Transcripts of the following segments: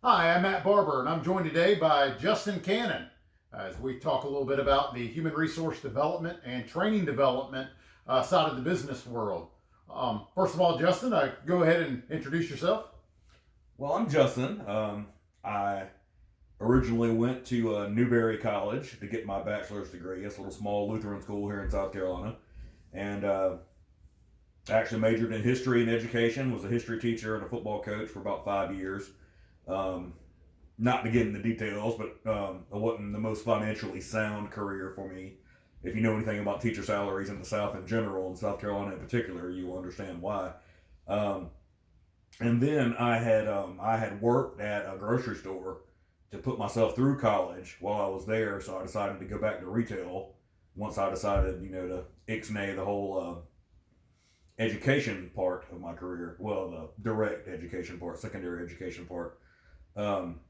Hi, I'm Matt Barber, and I'm joined today by Justin Cannon as we talk a little bit about the human resource development and training development side of the business world. First of all, Justin, go ahead and introduce yourself. Well, I'm Justin. I originally went to Newberry College to get my bachelor's degree. It's a little small Lutheran school here in South Carolina. And I actually majored in history and education, was a history teacher and a football coach for about 5 years. Um, Not to get into details, but it wasn't the most financially sound career for me. If you know anything about teacher salaries in the South in general, and South Carolina in particular, you will understand why. Um, and then I had worked at a grocery store to put myself through college while I was there. So I decided to go back to retail once I decided, to ixnay the whole education part of my career. Well, the direct education part, secondary education part. Um,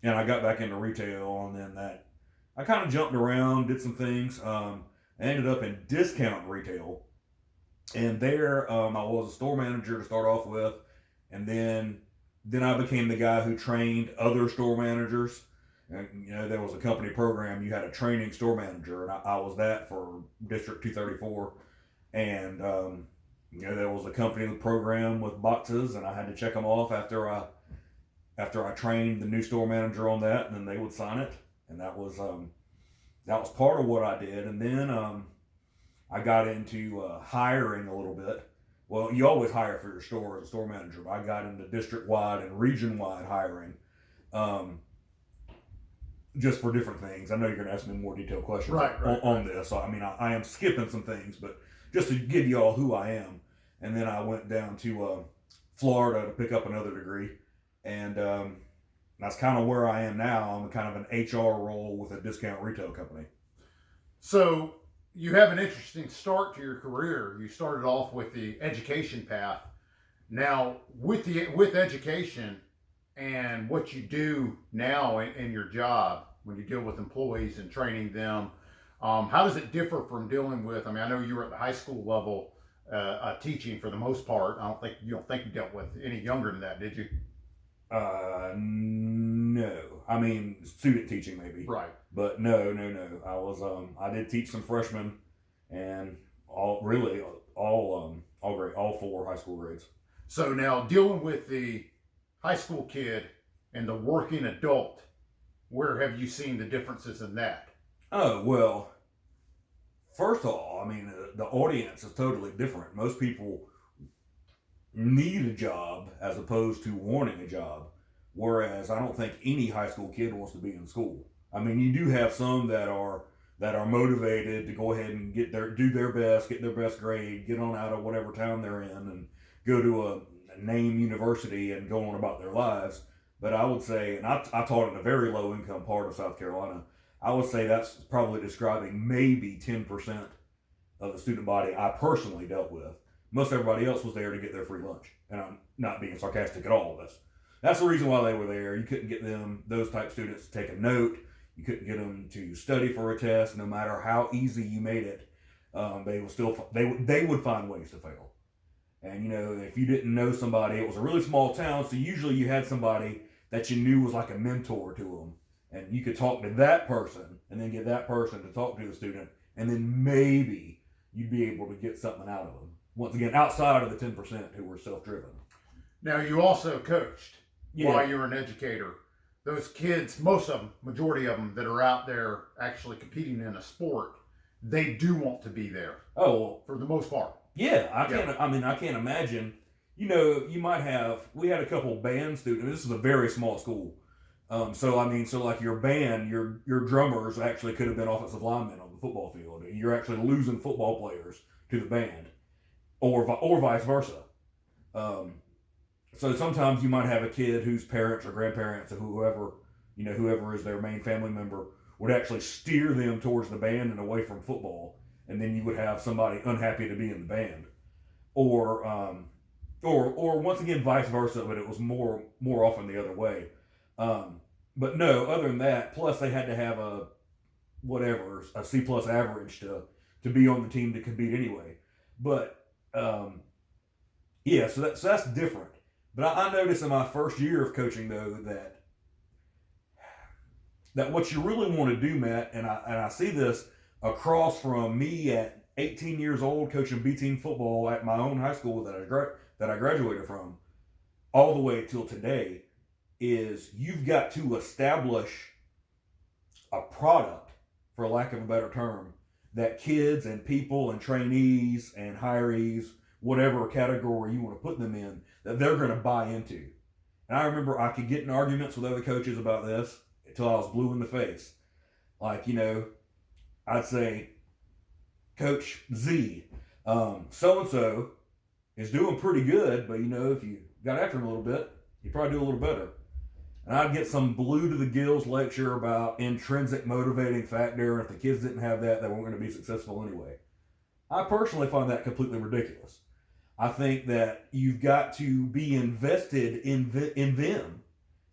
and I got back into retail, and then that I kind of jumped around, did some things. I ended up in discount retail, and there I was a store manager to start off with, and then I became the guy who trained other store managers. And, there was a company program. You had a training store manager, and I was that for District 234. And there was a company program with boxes, and I had to check them off after I trained the new store manager on that, and then they would sign it. And that was part of what I did. And then I got into hiring a little bit. Well, you always hire for your store as a store manager, but I got into district wide and region wide hiring, um, just for different things. I know you're going to ask me more detailed questions on this. So, I am skipping some things, but just to give you all who I am. And then I went down to Florida to pick up another degree, and that's kind of where I am now. I'm kind of an HR role with a discount retail company. So, you have an interesting start to your career. You started off with the education path. Now, with education and what you do now in your job when you deal with employees and training them, how does it differ from dealing with? I know you were at the high school level teaching for the most part. You don't think you dealt with any younger than that, did you? No. Student teaching maybe. Right. But no. I did teach some freshmen and all grade, all four high school grades. So now dealing with the high school kid and the working adult, where have you seen the differences in that? Oh, well, first of all, the audience is totally different. Most people need a job as opposed to wanting a job. Whereas I don't think any high school kid wants to be in school. You do have some that are motivated to go ahead and do their best, get their best grade, get on out of whatever town they're in, and go to a name university and go on about their lives. But I would say, and I taught in a very low income part of South Carolina, I would say that's probably describing maybe 10% of the student body I personally dealt with. Most everybody else was there to get their free lunch. And I'm not being sarcastic at all. That's the reason why they were there. You couldn't get those type students to take a note. You couldn't get them to study for a test. No matter how easy you made it, they would find ways to fail. And if you didn't know somebody, it was a really small town, so usually you had somebody that you knew was like a mentor to them, and you could talk to that person, and then get that person to talk to the student, and then maybe you'd be able to get something out of them. Once again, outside of the 10% who were self-driven. Now, you also coached Yeah. while you were an educator. Those kids, most of them, majority of them that are out there actually competing in a sport, they do want to be there. Oh, well, for the most part. Yeah, I can't imagine. We had a couple band students. This is a very small school. So like your band, your drummers actually could have been offensive linemen on the football field. You're actually losing football players to the band, or vice versa. So sometimes you might have a kid whose parents or grandparents or whoever is their main family member would actually steer them towards the band and away from football, and then you would have somebody unhappy to be in the band, or once again vice versa, but it was more often the other way. But no, other than that, plus they had to have a C plus average to be on the team to compete anyway. But yeah, so that's different. But I noticed in my first year of coaching though that that what you really want to do, Matt, and I see this across from me at 18 years old coaching B team football at my own high school that I graduated from, all the way till today, is you've got to establish a product, for lack of a better term, that kids and people and trainees and hirees, whatever category you want to put them in, that they're going to buy into. And I remember I could get in arguments with other coaches about this until I was blue in the face. Like, I'd say, Coach Z, so-and-so is doing pretty good, but, if you got after him a little bit, you'd probably do a little better. And I'd get some blue to the gills lecture about intrinsic motivating factor. If the kids didn't have that, they weren't going to be successful anyway. I personally find that completely ridiculous. I think that you've got to be invested in them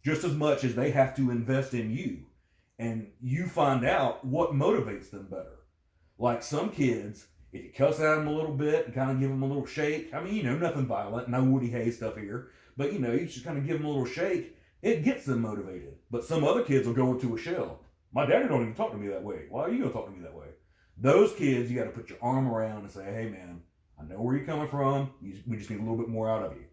just as much as they have to invest in you. And you find out what motivates them better. Like some kids, if you cuss at them a little bit and kind of give them a little shake, nothing violent, no Woody Hayes stuff here, but you just kind of give them a little shake, it gets them motivated. But some other kids will go into a shell. My daddy don't even talk to me that way. Why are you going to talk to me that way? Those kids, you got to put your arm around and say, hey man, I know where you're coming from. We just need a little bit more out of you.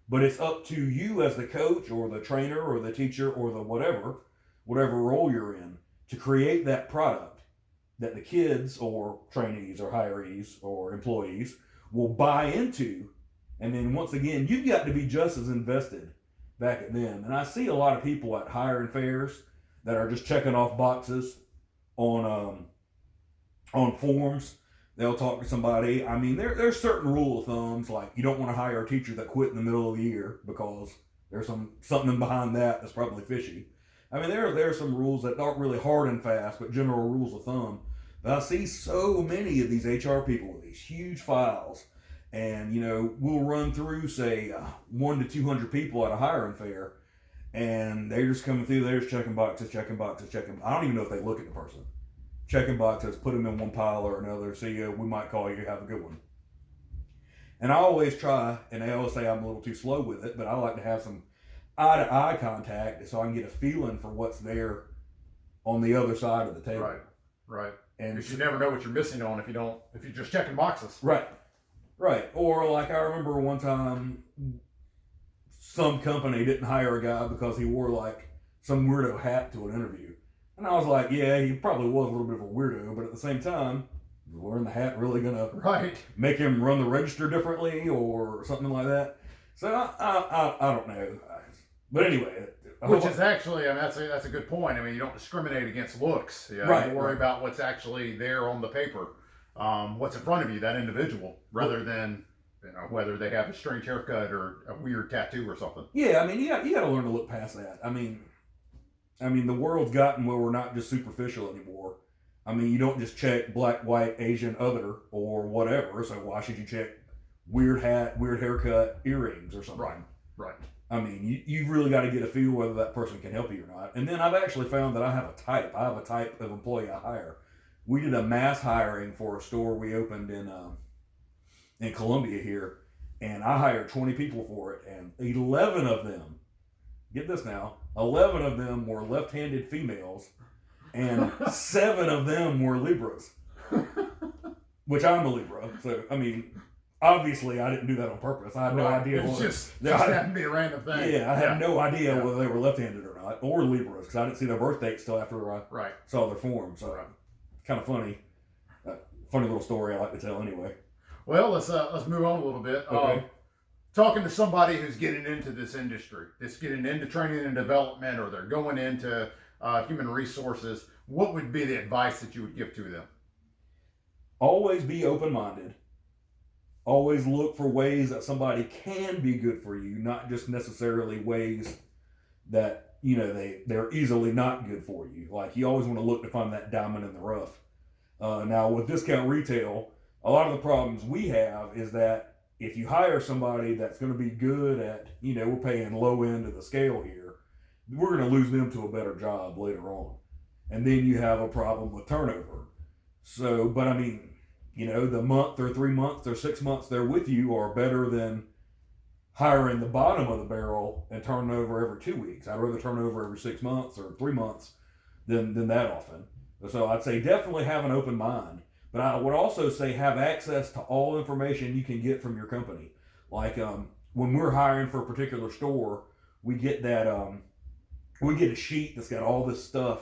But it's up to you as the coach or the trainer or the teacher or the whatever role you're in, to create that product that the kids or trainees or hirees or employees will buy into. And then once again, you've got to be just as invested back at them. And I see a lot of people at hiring fairs that are just checking off boxes on forms. They'll talk to somebody. I mean, there's certain rule of thumbs, like you don't want to hire a teacher that quit in the middle of the year because there's something behind that that's probably fishy. I mean, there are some rules that aren't really hard and fast, but general rules of thumb. But I see so many of these HR people with these huge files, and we'll run through, say, 1 to 200 people at a hiring fair, and they're just coming through there, just checking boxes. I don't even know if they look at the person. Checking boxes, put them in one pile or another. See you. We might call you. Have a good one. And I always try, and they always say I'm a little too slow with it, but I like to have some eye-to-eye contact so I can get a feeling for what's there on the other side of the table. Right. And because you never know what you're missing on if you're just checking boxes. Right. Or like I remember one time, some company didn't hire a guy because he wore like some weirdo hat to an interview. And I was like, yeah, he probably was a little bit of a weirdo, but at the same time, wearing the hat really gonna make him run the register differently or something like that? So I don't know. But anyway, which is actually, that's a good point. I mean, you don't discriminate against looks. You worry about what's actually there on the paper, what's in front of you, that individual, rather than whether they have a strange haircut or a weird tattoo or something. Yeah, I mean, you got to learn to look past that. I mean, the world's gotten where we're not just superficial anymore. I mean, you don't just check black, white, Asian, other, or whatever. So why should you check weird hat, weird haircut, earrings, or something? Right. I mean, you've really got to get a feel whether that person can help you or not. And then I've actually found that I have a type. I have a type of employee I hire. We did a mass hiring for a store we opened in Columbia here, and I hired 20 people for it, and 11 of them, get this now, 11 of them were left-handed females, and 7 of them were Libras, which I'm a Libra. So, I mean, obviously I didn't do that on purpose. I had no idea. It just happened to be a random thing. Yeah, I had no idea whether they were left-handed or not, or Libras, because I didn't see their birth dates till after I saw their form. So, kind of funny. Funny little story I like to tell anyway. Well, let's move on a little bit. Okay. Talking to somebody who's getting into this industry, that's getting into training and development, or they're going into human resources, what would be the advice that you would give to them? Always be open-minded. Always look for ways that somebody can be good for you, not just necessarily ways that, they're easily not good for you. Like, you always want to look to find that diamond in the rough. Now, with discount retail, a lot of the problems we have is that if you hire somebody that's going to be good at, we're paying low end of the scale here, we're going to lose them to a better job later on. And then you have a problem with turnover. So, but I mean, the month or 3 months or 6 months they're with you are better than hiring the bottom of the barrel and turning over every 2 weeks. I'd rather turn over every 6 months or 3 months than that often. So I'd say definitely have an open mind. But I would also say have access to all information you can get from your company. Like when we're hiring for a particular store, we get we get a sheet that's got all this stuff,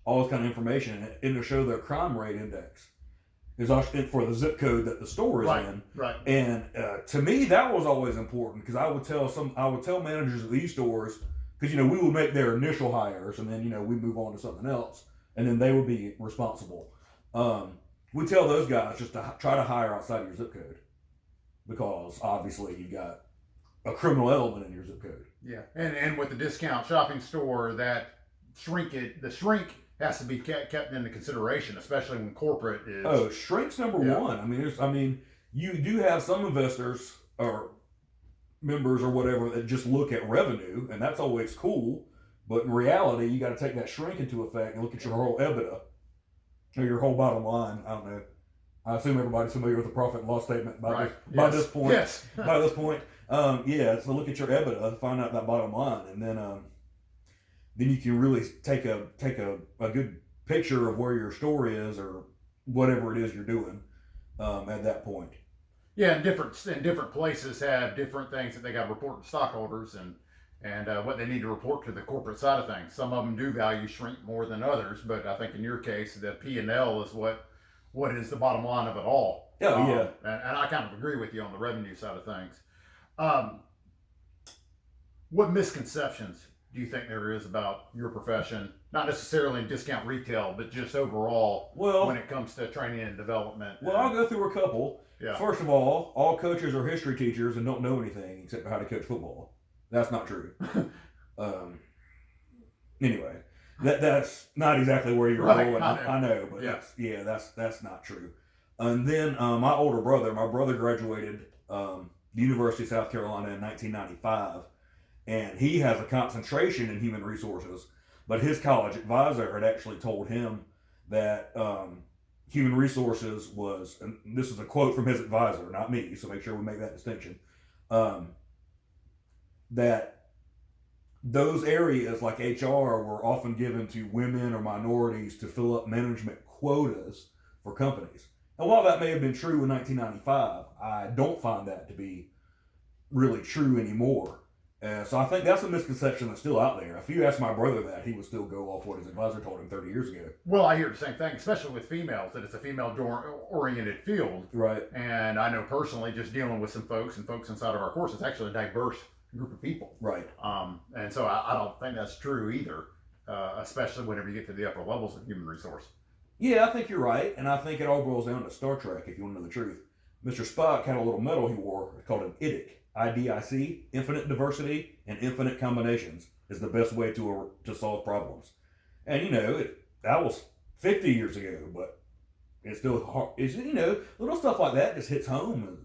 all this kind of information in it, and to show their crime rate index is for the zip code that the store is in. Right. And to me, that was always important because I would tell managers of these stores, because we would make their initial hires and then we move on to something else, and then they would be responsible. We tell those guys just to try to hire outside of your zip code, because obviously you got a criminal element in your zip code. Yeah, and with the discount shopping store, the shrink has to be kept into consideration, especially when corporate is. Oh, shrink's number one. You do have some investors or members or whatever that just look at revenue, and that's always cool. But in reality, you got to take that shrink into effect and look at your whole EBITDA or your whole bottom line. I don't know. I assume everybody's familiar with the profit and loss statement by this point. Yes. By this point, so look at your EBITDA, find out that bottom line, and then you can really take a good picture of where your store is or whatever it is you're doing at that point. Yeah, and different places have different things that they got to report to stockholders and what they need to report to the corporate side of things. Some of them do value shrink more than others, but I think in your case, the P&L is what is the bottom line of it all. Yeah. And I kind of agree with you on the revenue side of things. What misconceptions do you think there is about your profession? Not necessarily in discount retail, but just overall when it comes to training and development. Well, I'll go through a couple. Yeah. First of all coaches are history teachers and don't know anything except how to coach football. That's not true. Anyway, that's not exactly where you're going. I know, but that's not true. And then my brother graduated the University of South Carolina in 1995, and he has a concentration in human resources. But his college advisor had actually told him that human resources was, and this is a quote from his advisor, not me, so make sure we make that distinction, that those areas like HR were often given to women or minorities to fill up management quotas for companies. And while that may have been true in 1995, I don't find that to be really true anymore. So I think that's a misconception that's still out there. If you ask my brother that, he would still go off what his advisor told him 30 years ago. Well, I hear the same thing, especially with females, that it's a female-oriented field. Right. And I know personally, just dealing with some folks inside of our course, it's actually a diverse group of people. Right. And so I don't think that's true either, especially whenever you get to the upper levels of human resource. Yeah, I think you're right, and I think it all boils down to Star Trek, if you want to know the truth. Mr. Spock had a little medal he wore called an IDIC, IDIC, infinite diversity and infinite combinations is the best way to solve problems. And, that was 50 years ago, but it's still hard. Little stuff like that just hits home.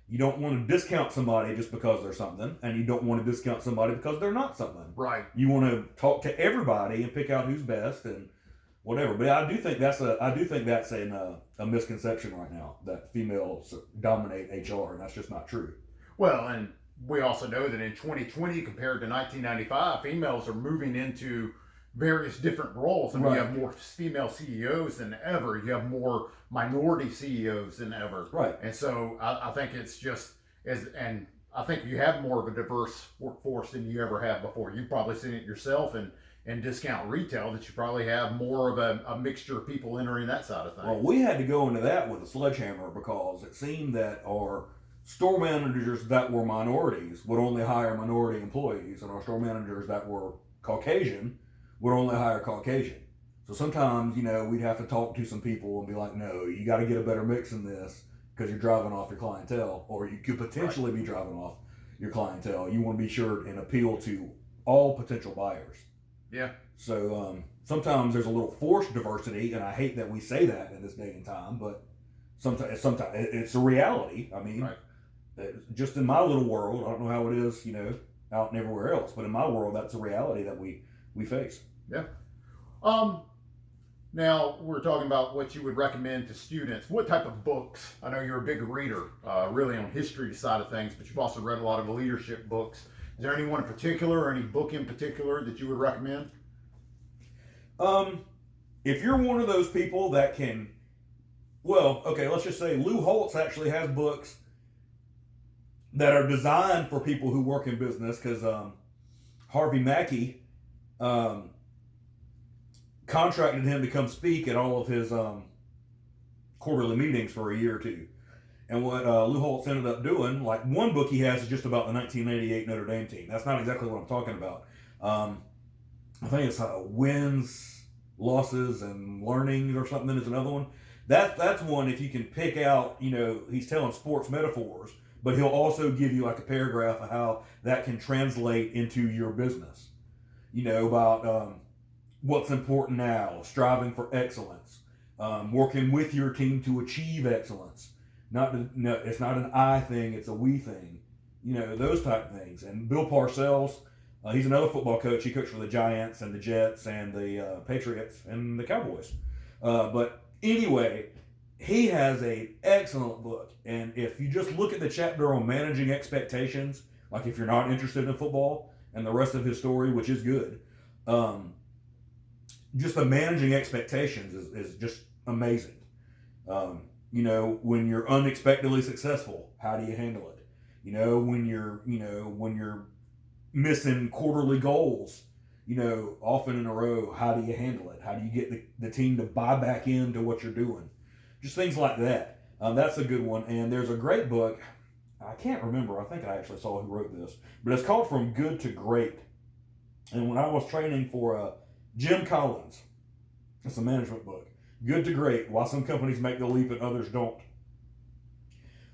You don't want to discount somebody just because they're something, and you don't want to discount somebody because they're not something. Right. You want to talk to everybody and pick out who's best and whatever. But I do think that's a misconception right now, that females dominate HR, and that's just not true. Well, and we also know that in 2020 compared to 1995, females are moving into various different roles. I mean, you have more female CEOs than ever. You have more minority CEOs than ever. Right. And so I think it's just and I think you have more of a diverse workforce than you ever have before. You've probably seen it yourself in discount retail, that you probably have more of a mixture of people entering that side of things. Well, we had to go into that with a sledgehammer because it seemed that our store managers that were minorities would only hire minority employees, and our store managers that were Caucasian would only hire Caucasian. So sometimes, we'd have to talk to some people and be like, no, you got to get a better mix in this because you're driving off your clientele, or you could potentially be driving off your clientele. You want to be sure and appeal to all potential buyers. Yeah. So sometimes there's a little forced diversity, and I hate that we say that in this day and time, but sometimes it's a reality. I mean, just in my little world, I don't know how it is, out and everywhere else, but in my world, that's a reality that we face. Yeah. Now we're talking about what you would recommend to students. What type of books? I know you're a big reader, really on history side of things, but you've also read a lot of leadership books. Is there anyone in particular or any book in particular that you would recommend? If you're one of those people that can, well, okay, let's just say Lou Holtz actually has books that are designed for people who work in business because Harvey Mackey contracted him to come speak at all of his quarterly meetings for a year or two. And what Lou Holtz ended up doing, like one book he has is just about the 1988 Notre Dame team. That's not exactly what I'm talking about. I think it's wins, losses, and learnings or something is another one. That's one if you can pick out, he's telling sports metaphors, but he'll also give you like a paragraph of how that can translate into your business. About what's important now, striving for excellence, working with your team to achieve excellence. It's not an I thing, it's a we thing. Those type of things. And Bill Parcells, he's another football coach. He coached for the Giants and the Jets and the Patriots and the Cowboys. But anyway, he has an excellent book. And if you just look at the chapter on managing expectations, like if you're not interested in football and the rest of his story, which is good, just the managing expectations is just amazing. When you're unexpectedly successful, how do you handle it? When you're missing quarterly goals, often in a row, how do you handle it? How do you get the team to buy back into what you're doing? Just things like that. That's a good one. And there's a great book. I can't remember. I think I actually saw who wrote this, but it's called From Good to Great. And when I was training for Jim Collins, it's a management book. Good to Great, Why Some Companies Make the Leap and Others Don't.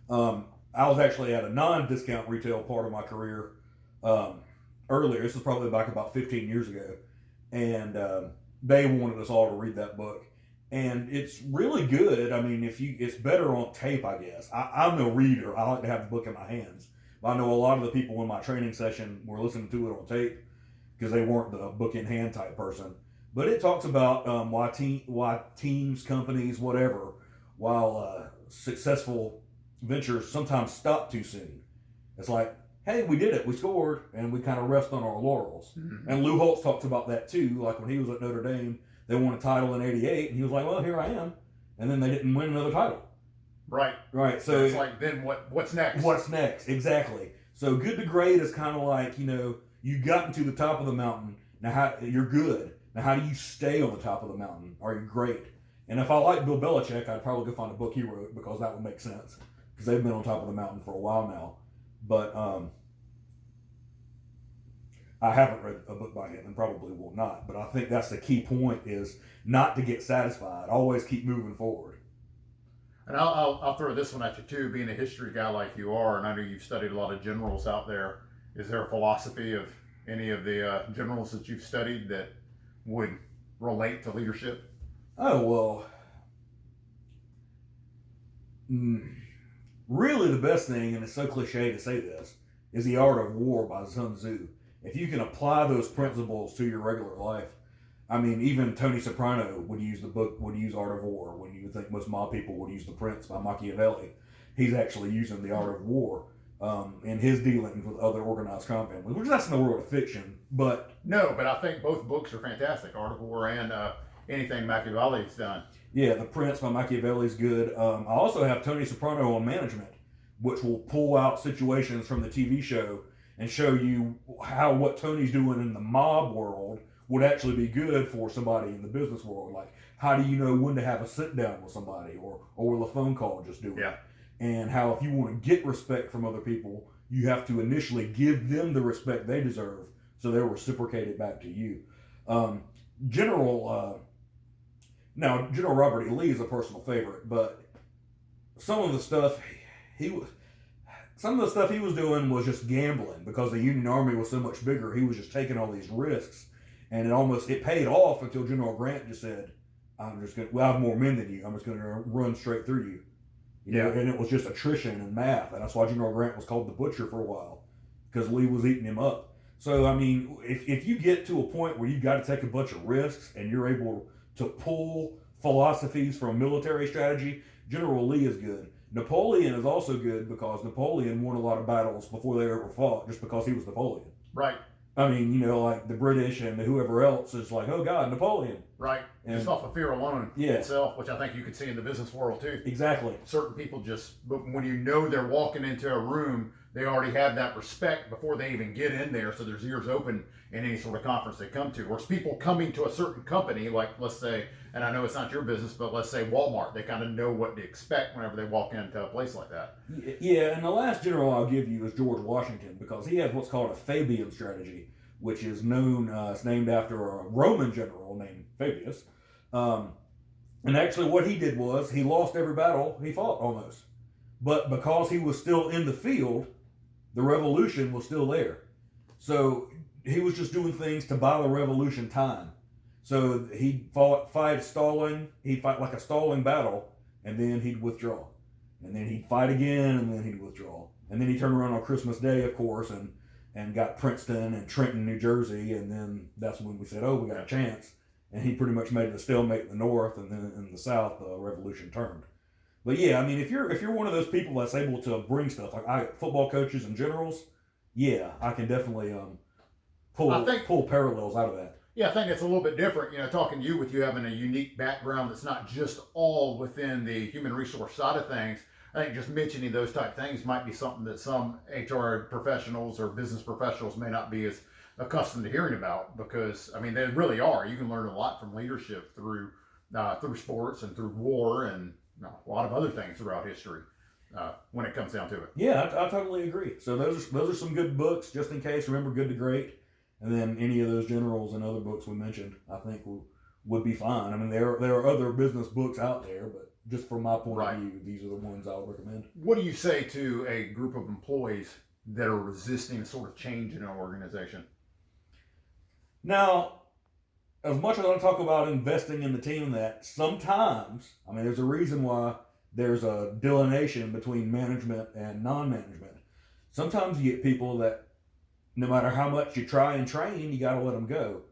I was actually at a non-discount retail part of my career earlier. This was probably back about 15 years ago. And they wanted us all to read that book. And it's really good. I mean, it's better on tape, I guess. I'm no reader. I like to have the book in my hands. But I know a lot of the people in my training session were listening to it on tape because they weren't the book in hand type person. But it talks about why teams, companies, whatever, while successful ventures sometimes stop too soon. It's like, hey, we did it, we scored, and we kind of rest on our laurels. Mm-hmm. And Lou Holtz talks about that too. Like when he was at Notre Dame, they won a title in '88, and he was like, well, here I am. And then they didn't win another title. Right. So it's like, then what's next? What's next? Exactly. So good to great is kind of like, you've gotten to the top of the mountain. Now you're good. Now, how do you stay on the top of the mountain? Are you great? And if I like Bill Belichick, I'd probably go find a book he wrote because that would make sense because they've been on top of the mountain for a while now. But I haven't read a book by him and probably will not. But I think that's the key point is not to get satisfied. Always keep moving forward. And I'll throw this one at you too, being a history guy like you are, and I know you've studied a lot of generals out there. Is there a philosophy of any of the generals that you've studied that would relate to leadership? Oh, well, really the best thing, and it's so cliche to say this, is The Art of War by Sun Tzu. If you can apply those principles to your regular life, I mean, even Tony Soprano would use Art of War, when you would think most mob people would use The Prince by Machiavelli. He's actually using The Art of War in his dealings with other organized crime families, which that's in the world of fiction. But I think both books are fantastic, Art of War and anything Machiavelli's done. Yeah, The Prince by Machiavelli is good. I also have Tony Soprano on management, which will pull out situations from the TV show and show you how what Tony's doing in the mob world would actually be good for somebody in the business world. Like, how do you know when to have a sit down with somebody, or will a phone call just do it? Yeah. And how if you want to get respect from other people, you have to initially give them the respect they deserve so they'll reciprocate it back to you. General Robert E. Lee is a personal favorite, but some of the stuff he was doing was just gambling because the Union Army was so much bigger. He was just taking all these risks, and it paid off until General Grant just said, I have more men than you. I'm just going to run straight through you. And it was just attrition and math, and that's why General Grant was called the Butcher for a while, because Lee was eating him up. So, I mean, if you get to a point where you've got to take a bunch of risks and you're able to pull philosophies from military strategy, General Lee is good. Napoleon is also good because Napoleon won a lot of battles before they ever fought just because he was Napoleon. Right. I mean, like the British and whoever else is like, oh God, Napoleon. Right. And Just off of fear alone yeah, itself, which I think you could see in the business world too. exactly. Certain people but when you know they're walking into a room, they already have that respect before they even get in there. So there's ears open in any sort of conference they come to. Whereas people coming to a certain company, like let's say, and I know it's not your business, but let's say Walmart, they kind of know what to expect whenever they walk into a place like that. Yeah, and the last general I'll give you is George Washington, because he has what's called a Fabian strategy, which is known, it's named after a Roman general named Fabius. And actually what he did was he lost every battle he fought almost. But because he was still in the field, the revolution was still there. So he was just doing things to buy the revolution time. So he'd fight like a stalling battle, and then he'd withdraw. And then he'd fight again, and then he'd withdraw. And then he turned around on Christmas Day, of course, and got Princeton and Trenton, New Jersey, and then that's when we said, oh, we got a chance. And he pretty much made it a stalemate in the North, and then in the South, the revolution turned. But yeah, I mean, if you're one of those people that's able to bring stuff, like football coaches and generals, yeah, I can definitely pull parallels out of that. Yeah, I think it's a little bit different, talking to you with you having a unique background that's not just all within the human resource side of things. I think just mentioning those type things might be something that some HR professionals or business professionals may not be as accustomed to hearing about, because I mean they really are. You can learn a lot from leadership through sports and through war and a lot of other things throughout history when it comes down to it. Yeah, I totally agree. So those are some good books, just in case. Remember Good to Great, and then any of those generals and other books we mentioned, I think would be fine. I mean, there are other business books out there, but just from my point of view, these are the ones I would recommend. What do you say to a group of employees that are resisting a sort of change in an organization? Now, as much as I talk about investing in the team, that sometimes, I mean, there's a reason why there's a delineation between management and non-management. Sometimes you get people that no matter how much you try and train, you got to let them go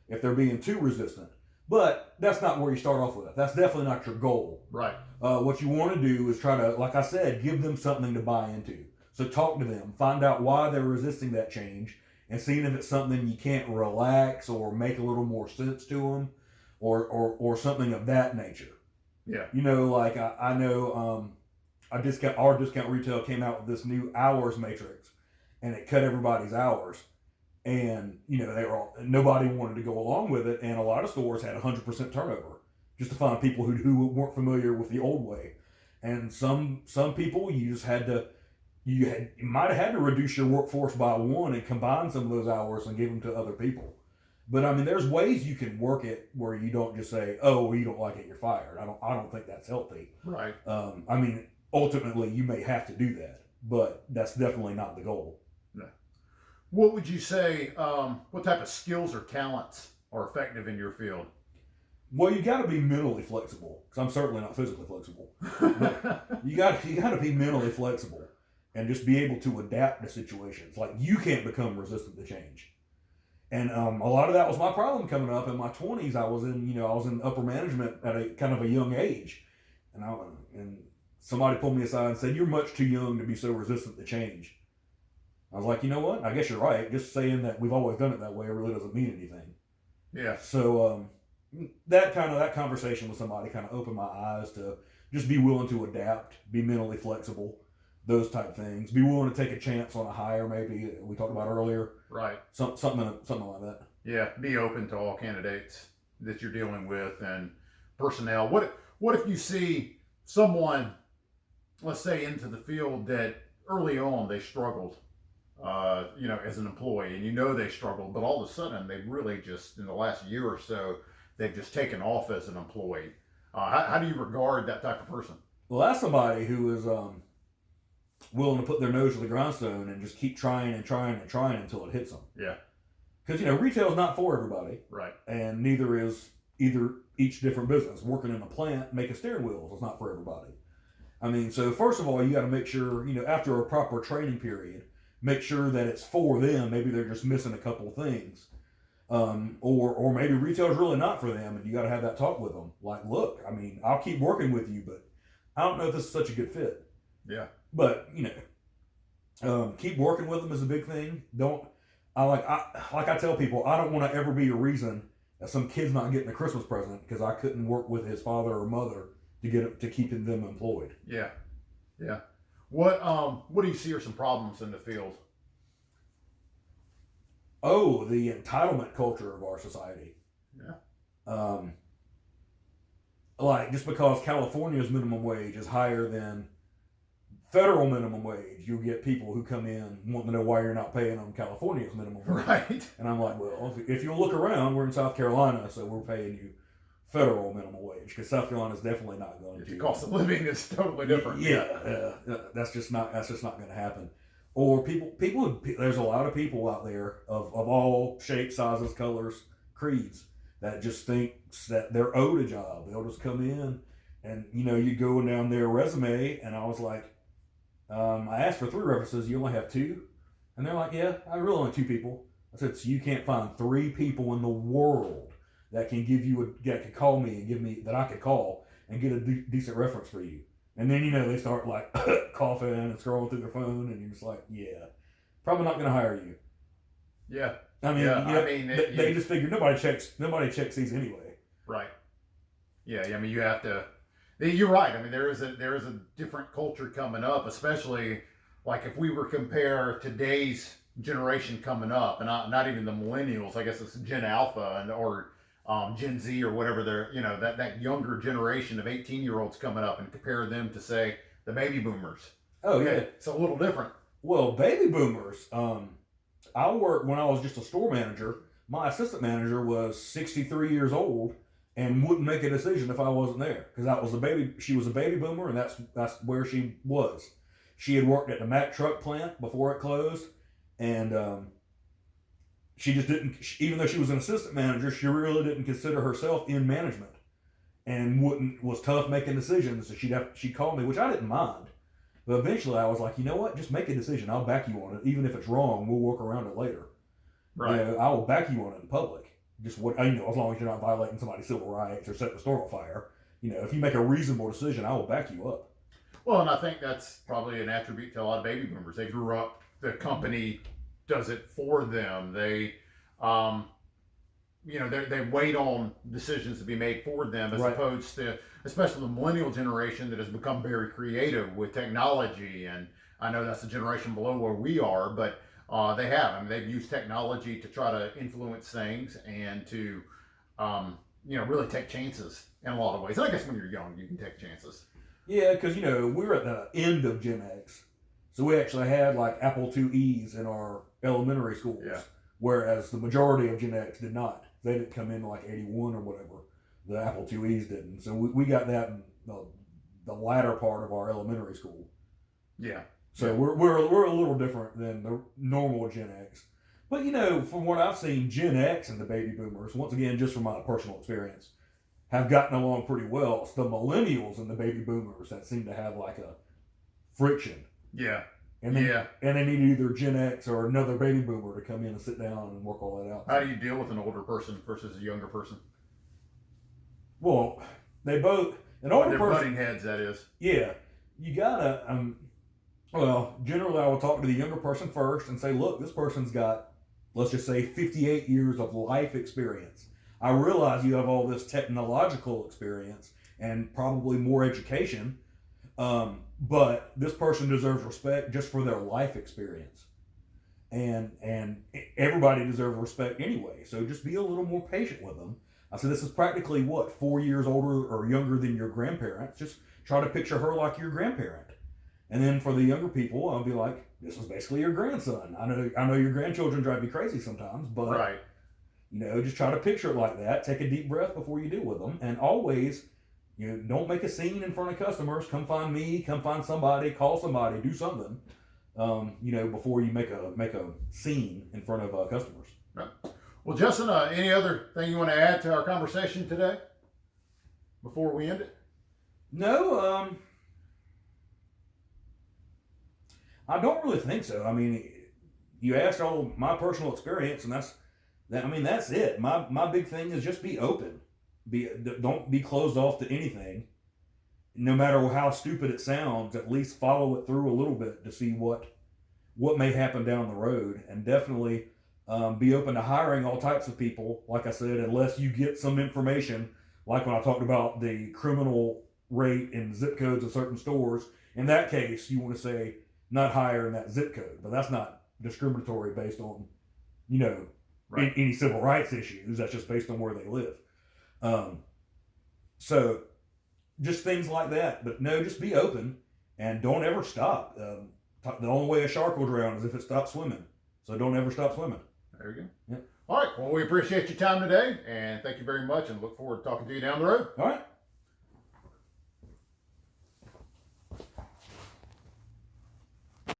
if they're being too resistant. But that's not where you start off with. That's definitely not your goal. Right. What you want to do is try to, like I said, give them something to buy into. So talk to them, find out why they're resisting that change, and seeing if it's something you can't relax or make a little more sense to them, or something of that nature. Yeah. Like I know our discount retail came out with this new hours matrix, and it cut everybody's hours. And nobody wanted to go along with it, and a lot of stores had 100% turnover just to find people who weren't familiar with the old way. And some people you might have had to reduce your workforce by one and combine some of those hours and give them to other people. But I mean, there's ways you can work it where you don't just say, "Oh, well, you don't like it, you're fired." I don't think that's healthy. Right. I mean, ultimately, you may have to do that, but that's definitely not the goal. No. What would you say? What type of skills or talents are effective in your field? Well, you got to be mentally flexible, because I'm certainly not physically flexible. But you got to be mentally flexible and just be able to adapt to situations. Like, you can't become resistant to change. And a lot of that was my problem coming up in my 20s. I was in upper management at a kind of a young age, and somebody pulled me aside and said, "You're much too young to be so resistant to change." I was like, you know what? I guess you're right. Just saying that we've always done it that way really doesn't mean anything. Yeah. So that conversation with somebody kind of opened my eyes to just be willing to adapt, be mentally flexible, those type things. Be willing to take a chance on a hire, maybe we talked about earlier. Right. Something like that. Yeah. Be open to all candidates that you're dealing with and personnel. What if you see someone, let's say, into the field that early on they struggled, as an employee, and they struggled, but all of a sudden they really just in the last year or so they've just taken off as an employee. How do you regard that type of person? Well, that's somebody who is willing to put their nose to the grindstone and just keep trying and trying and trying until it hits them. Yeah. Because retail is not for everybody. Right. And neither is each different business. Working in a plant, making steering wheels is not for everybody. I mean, so first of all, you got to make sure, after a proper training period, make sure that it's for them. Maybe they're just missing a couple of things. Or maybe retail is really not for them, and you got to have that talk with them. Like, look, I mean, I'll keep working with you, but I don't know if this is such a good fit. Yeah. But, keep working with them is a big thing. I tell people, I don't want to ever be a reason that some kid's not getting a Christmas present because I couldn't work with his father or mother to keep them employed. Yeah. Yeah. What do you see are some problems in the field? Oh, the entitlement culture of our society. Yeah. Um, like just because California's minimum wage is higher than federal minimum wage, you'll get people who come in wanting to know why you're not paying them California's minimum wage. Right. And I'm like, well, if you look around, we're in South Carolina, so we're paying you federal minimum wage because South Carolina's definitely not going to. The cost of living is totally different. Yeah, that's just not going to happen. Or people. There's a lot of people out there of all shapes, sizes, colors, creeds that just thinks that they're owed a job. They'll just come in, and you go down their resume, and I was like, I asked for 3 references. You only have 2, and they're like, yeah, I really only 2 people. I said, so you can't find 3 people in the world that can give you that could call me and give me that I could call and get a decent reference for you. And then they start like coughing and scrolling through their phone, and you're just like, yeah, probably not going to hire you. Yeah. I mean, they just figure nobody checks these anyway. Right. Yeah. I mean, you have to. You're right. I mean, there is a different culture coming up, especially like if we were to compare today's generation coming up, and not even the millennials. I guess it's Gen Alpha or Gen Z or whatever they're, that younger generation of 18-year-olds coming up, and compare them to say the baby boomers. Oh yeah, it's a little different. Well, baby boomers. I worked when I was just a store manager. My assistant manager was 63 years old and wouldn't make a decision if I wasn't there because she was a baby boomer, and that's where she was. She had worked at the Mack truck plant before it closed, and she just didn't, even though she was an assistant manager, she really didn't consider herself in management and was tough making decisions. So she'd call me, which I didn't mind. But eventually I was like, you know what? Just make a decision. I'll back you on it. Even if it's wrong, we'll work around it later. Right. I will back you on it in public. Just as long as you're not violating somebody's civil rights or setting the store on fire. If you make a reasonable decision, I will back you up. Well, and I think that's probably an attribute to a lot of baby boomers. They grew up, the company does it for them. They, they wait on decisions to be made for them, as opposed to, especially the millennial generation that has become very creative with technology. And I know that's the generation below where we are, but they have. I mean, they've used technology to try to influence things and to, really take chances in a lot of ways. And I guess when you're young, you can take chances. Yeah, because we're at the end of Gen X, so we actually had like Apple IIe's in our elementary schools, whereas the majority of Gen X did not. They didn't come in like 81 or whatever. The Apple IIe's didn't. So we got that in the latter part of our elementary school. Yeah. So we're a little different than the normal Gen X. But from what I've seen, Gen X and the baby boomers, once again, just from my personal experience, have gotten along pretty well. It's the millennials and the baby boomers that seem to have like a friction. Yeah. And they need either Gen X or another baby boomer to come in and sit down and work all that out. How do you deal with an older person versus a younger person? Well, they both an older person. They're butting heads, that is. Yeah, you gotta. Generally, I will talk to the younger person first and say, look, this person's got, let's just say, 58 years of life experience. I realize you have all this technological experience and probably more education, but this person deserves respect just for their life experience. And everybody deserves respect anyway, so just be a little more patient with them. I said, this is practically, 4 years older or younger than your grandparents. Just try to picture her like your grandparent. And then for the younger people, I'll be like, this is basically your grandson. I know your grandchildren drive you crazy sometimes, but right. Just try to picture it like that. Take a deep breath before you deal with them. And always, don't make a scene in front of customers. Come find me, come find somebody, call somebody, do something, before you make a scene in front of customers. Right. Well, Justin, any other thing you want to add to our conversation today before we end it? No, I don't really think so. I mean, you asked all my personal experience, and that's it. My big thing is just be open. Don't be closed off to anything. No matter how stupid it sounds, at least follow it through a little bit to see what may happen down the road. And definitely Be open to hiring all types of people, like I said, unless you get some information, like when I talked about the criminal rate and zip codes of certain stores. In that case, you want to say not hire in that zip code, but that's not discriminatory based on, Right. any civil rights issues. That's just based on where they live. So just things like that. But no, just be open and don't ever stop. The only way a shark will drown is if it stops swimming. So don't ever stop swimming. There you go. Yeah. All right. Well, we appreciate your time today, and thank you very much, and look forward to talking to you down the road. All right.